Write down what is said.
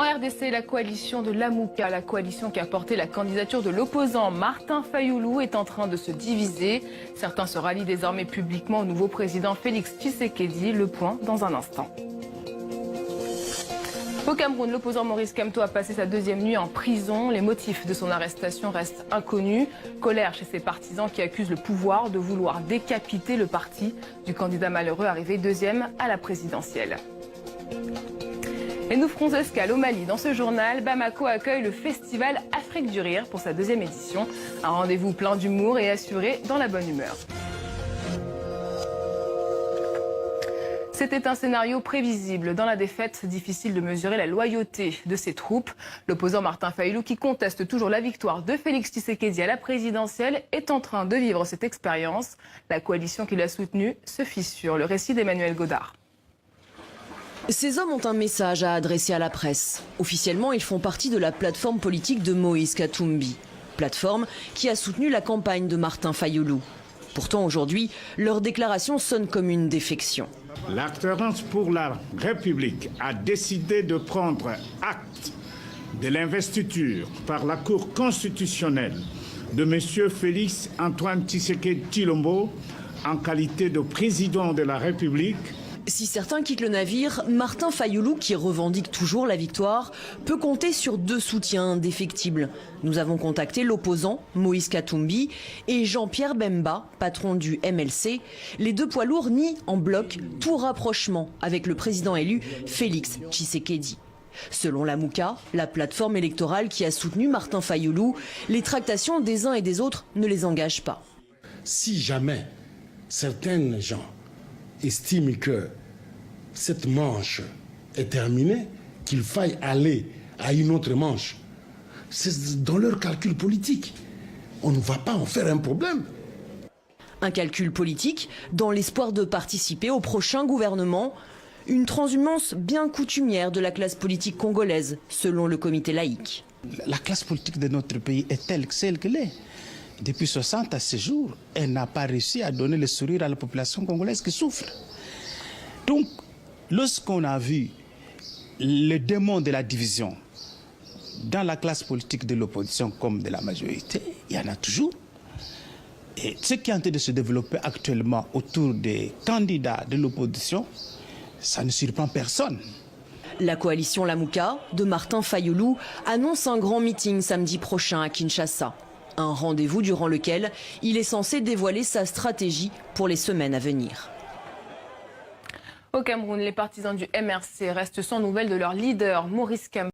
En RDC, la coalition de Lamouka, la coalition qui a porté la candidature de l'opposant Martin Fayoulou, est en train de se diviser. Certains se rallient désormais publiquement au nouveau président Félix Tshisekedi. Le point dans un instant. Au Cameroun, l'opposant Maurice Kamto a passé sa deuxième nuit en prison. Les motifs de son arrestation restent inconnus. Colère chez ses partisans qui accusent le pouvoir de vouloir décapiter le parti du candidat malheureux arrivé deuxième à la présidentielle. Et nous ferons escale au Mali. Dans ce journal, Bamako accueille le festival Afrique du Rire pour sa deuxième édition. Un rendez-vous plein d'humour et assuré dans la bonne humeur. C'était un scénario prévisible. Dans la défaite, difficile de mesurer la loyauté de ses troupes. L'opposant Martin Fayoulou, qui conteste toujours la victoire de Félix Tshisekedi à la présidentielle, est en train de vivre cette expérience. La coalition qui l'a soutenu se fissure. Le récit d'Emmanuel Godard. Ces hommes ont un message à adresser à la presse. Officiellement, ils font partie de la plateforme politique de Moïse Katumbi. Plateforme qui a soutenu la campagne de Martin Fayoulou. Pourtant, aujourd'hui, leur déclaration sonne comme une défection. L'Alliance pour la République a décidé de prendre acte de l'investiture par la Cour constitutionnelle de M. Félix Antoine Tshisekedi Tshilombo en qualité de président de la République. Si certains quittent le navire, Martin Fayoulou, qui revendique toujours la victoire, peut compter sur deux soutiens indéfectibles. Nous avons contacté l'opposant, Moïse Katumbi, et Jean-Pierre Bemba, patron du MLC. Les deux poids lourds nient en bloc tout rapprochement avec le président élu Félix Tshisekedi. Selon Lamouka, la plateforme électorale qui a soutenu Martin Fayoulou, les tractations des uns et des autres ne les engagent pas. Si jamais certains gens estiment que cette manche est terminée, qu'il faille aller à une autre manche, c'est dans leur calcul politique. On ne va pas en faire un problème. Un calcul politique dans l'espoir de participer au prochain gouvernement. Une transhumance bien coutumière de la classe politique congolaise, selon le comité laïque. La classe politique de notre pays est telle qu'elle est. Depuis 60 à ce jour, elle n'a pas réussi à donner le sourire à la population congolaise qui souffre. Donc, lorsqu'on a vu le démon de la division dans la classe politique de l'opposition comme de la majorité, il y en a toujours. Et ce qui est en train de se développer actuellement autour des candidats de l'opposition, ça ne surprend personne. La coalition Lamouka de Martin Fayoulou annonce un grand meeting samedi prochain à Kinshasa. Un rendez-vous durant lequel il est censé dévoiler sa stratégie pour les semaines à venir. Au Cameroun, les partisans du MRC restent sans nouvelles de leur leader, Maurice Kamto.